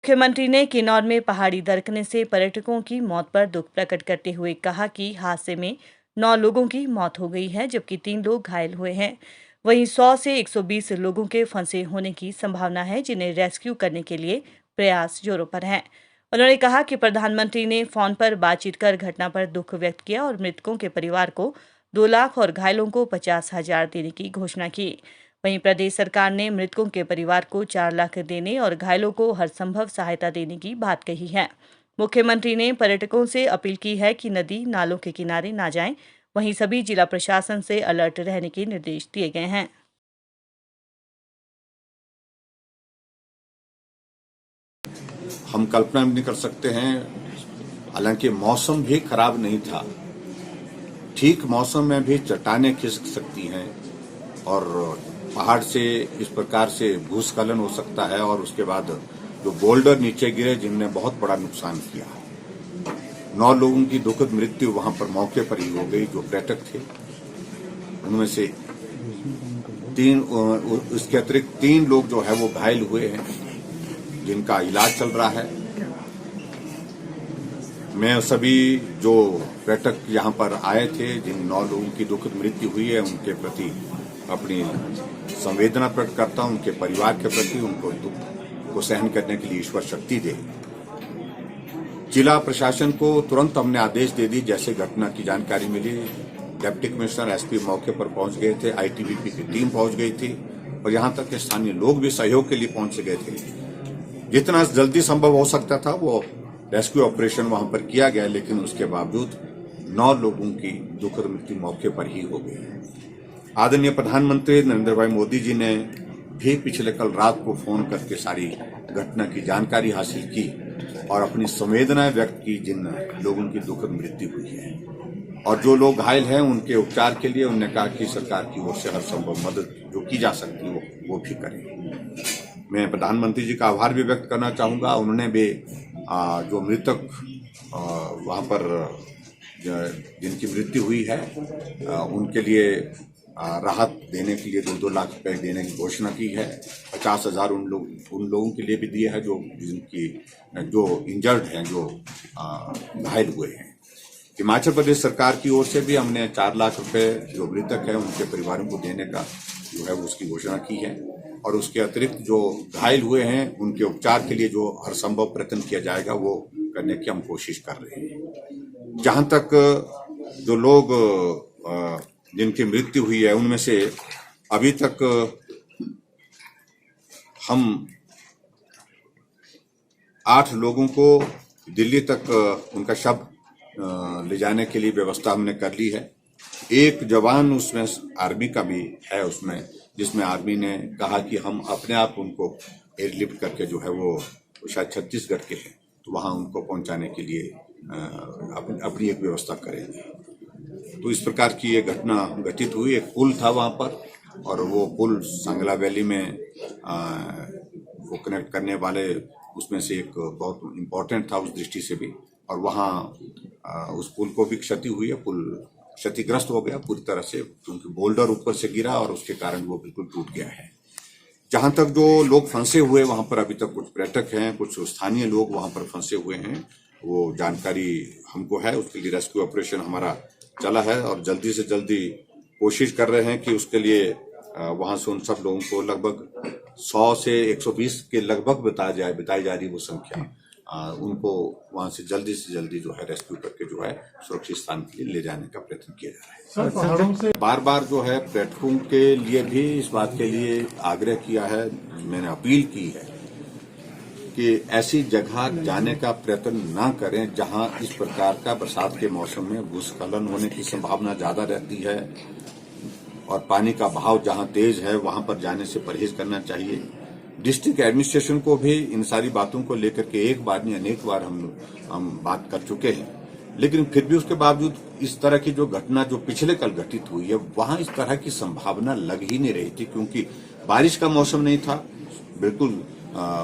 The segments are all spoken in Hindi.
मुख्यमंत्री ने किन्नौर में पहाड़ी दरकने से पर्यटकों की मौत पर दुख प्रकट करते हुए कहा कि हादसे में 9 लोगों की मौत हो गई है, जबकि 3 लोग घायल हुए हैं। वहीं 100 से 120 लोगों के फंसे होने की संभावना है, जिन्हें रेस्क्यू करने के लिए प्रयास जोरों पर हैं। उन्होंने कहा कि प्रधानमंत्री ने फोन पर बातचीत कर घटना पर दुख व्यक्त किया और मृतकों के परिवार को 2 लाख और घायलों को 50,000 देने की घोषणा की। वहीं प्रदेश सरकार ने मृतकों के परिवार को 4 लाख देने और घायलों को हर संभव सहायता देने की बात कही है। मुख्यमंत्री ने पर्यटकों से अपील की है कि नदी नालों के किनारे ना जाएं। वहीं सभी जिला प्रशासन से अलर्ट रहने के निर्देश दिए गए हैं। हम कल्पना भी नहीं कर सकते हैं, हालांकि मौसम भी खराब नहीं था। ठीक मौसम में भी चट्टानें खिसक सकती हैं और पहाड़ से इस प्रकार से भूस्खलन हो सकता है और उसके बाद जो बोल्डर नीचे गिरे जिनने बहुत बड़ा नुकसान किया। 9 लोगों की दुखद मृत्यु वहां पर मौके पर ही हो गई जो पर्यटक थे। उनमें से 3 उसके अतिरिक्त 3 लोग जो है वो घायल हुए हैं, जिनका इलाज चल रहा है। मैं सभी जो पर्यटक यहाँ पर आए थे, जिन 9 लोगों की दुखद मृत्यु हुई है, उनके प्रति अपनी संवेदना प्रकट करता हूं। उनके परिवार के प्रति उनको दुख को सहन करने के लिए ईश्वर शक्ति दे। जिला प्रशासन को तुरंत हमने आदेश दे दी। जैसे घटना की जानकारी मिली, डिप्टी कमिश्नर एसपी मौके पर पहुंच गए थे, आईटीबीपी की टीम पहुंच गई थी और यहां तक कि स्थानीय लोग भी सहयोग के लिए पहुंच गए थे। जितना जल्दी संभव हो सकता था वो रेस्क्यू ऑपरेशन वहां पर किया गया, लेकिन उसके बावजूद 9 लोगों की दुखद मृत्यु मौके पर ही हो गई। आदरणीय प्रधानमंत्री नरेंद्र भाई मोदी जी ने भी पिछले कल रात को फोन करके सारी घटना की जानकारी हासिल की और अपनी संवेदनाएं व्यक्त की जिन लोगों की दुखद मृत्यु हुई है। और जो लोग घायल हैं उनके उपचार के लिए उन्होंने कहा कि सरकार की ओर से हर संभव मदद जो की जा सकती है वो भी करें। मैं प्रधानमंत्री जी का आभार भी व्यक्त करना चाहूंगा। उन्होंने भी जो मृतक वहां पर जिनकी मृत्यु हुई है उनके लिए राहत देने के लिए 2-2 लाख रुपए देने की घोषणा की है। 50,000 उन लोगों के लिए भी दिए है जो इंजर्ड हैं, जो घायल हुए हैं। हिमाचल प्रदेश सरकार की ओर से भी हमने 4 लाख रुपए जो मृतक है उनके परिवारों को देने का जो है उसकी घोषणा की है और उसके अतिरिक्त जो घायल हुए हैं उनके उपचार के लिए जो हर संभव प्रयत्न किया जाएगा वो करने की हम कोशिश कर रहे हैं। जहां तक जो लोग जिनकी मृत्यु हुई है उनमें से अभी तक हम 8 लोगों को दिल्ली तक उनका शव ले जाने के लिए व्यवस्था हमने कर ली है। एक जवान उसमें आर्मी का भी है उसमें, जिसमें आर्मी ने कहा कि हम अपने आप उनको एयरलिफ्ट करके जो है वो शायद छत्तीसगढ़ के हैं तो वहां उनको पहुंचाने के लिए अपनी एक व्यवस्था करेंगे। तो इस प्रकार की ये घटना घटित हुई। एक पुल था वहां पर और वो पुल सांगला वैली में वो कनेक्ट करने वाले उसमें से एक बहुत इम्पोर्टेंट था उस दृष्टि से भी, और वहां उस पुल को भी क्षति हुई है। पुल क्षतिग्रस्त हो गया पूरी तरह से क्योंकि बोल्डर ऊपर से गिरा और उसके कारण वो बिल्कुल टूट गया है। जहां तक जो लोग फंसे हुए वहां पर अभी तक कुछ पर्यटक हैं, कुछ स्थानीय लोग वहां पर फंसे हुए हैं, वो जानकारी हमको है। उसके लिए रेस्क्यू ऑपरेशन हमारा चला है और जल्दी से जल्दी कोशिश कर रहे हैं कि उसके लिए वहां से उन सब लोगों को लगभग 100 से 120 के लगभग बताई जा रही वो संख्या, उनको वहां से जल्दी जो है रेस्क्यू करके जो है सुरक्षित स्थान के लिए ले जाने का प्रयत्न किया जा रहा है। बार बार जो है पर्यटकों के लिए भी इस बात के लिए आग्रह किया है, मैंने अपील की है कि ऐसी जगह जाने का प्रयत्न ना करें जहां इस प्रकार का बरसात के मौसम में भूस्खलन होने की संभावना ज्यादा रहती है और पानी का बहाव जहां तेज है वहां पर जाने से परहेज करना चाहिए। डिस्ट्रिक्ट एडमिनिस्ट्रेशन को भी इन सारी बातों को लेकर के एक बार नहीं अनेक बार हम बात कर चुके हैं, लेकिन फिर भी उसके बावजूद इस तरह की जो घटना जो पिछले कल घटित हुई है वहां इस तरह की संभावना लग ही नहीं रही थी क्योंकि बारिश का मौसम नहीं था, बिल्कुल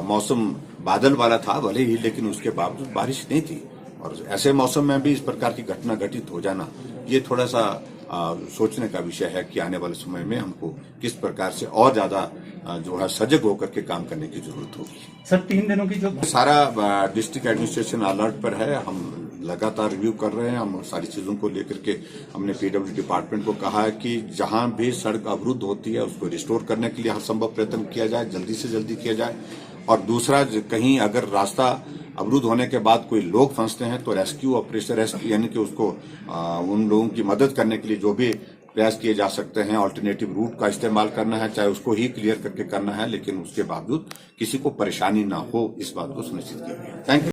मौसम बादल वाला था भले ही, लेकिन उसके बावजूद बारिश नहीं थी और ऐसे मौसम में भी इस प्रकार की घटना घटित हो जाना ये थोड़ा सा सोचने का विषय है कि आने वाले समय में हमको किस प्रकार से और ज्यादा जो है सजग होकर के काम करने की जरूरत होगी। सर 3 दिनों की जो सारा डिस्ट्रिक्ट एडमिनिस्ट्रेशन अलर्ट पर है, हम लगातार रिव्यू कर रहे हैं। हम सारी चीजों को लेकर के हमने पीडब्ल्यू डिपार्टमेंट को कहा है कि जहां भी सड़क अवरुद्ध होती है उसको रिस्टोर करने के लिए हर संभव प्रयत्न किया जाए, जल्दी से जल्दी किया जाए। और दूसरा, कहीं अगर रास्ता अवरुद्ध होने के बाद कोई लोग फंसते हैं तो रेस्क्यू ऑपरेशन यानी कि उसको उन लोगों की मदद करने के लिए जो भी प्रयास किए जा सकते हैं, ऑल्टरनेटिव रूट का इस्तेमाल करना है, चाहे उसको ही क्लियर करके करना है, लेकिन उसके बावजूद किसी को परेशानी ना हो इस बात को सुनिश्चित किया गया। Thank you.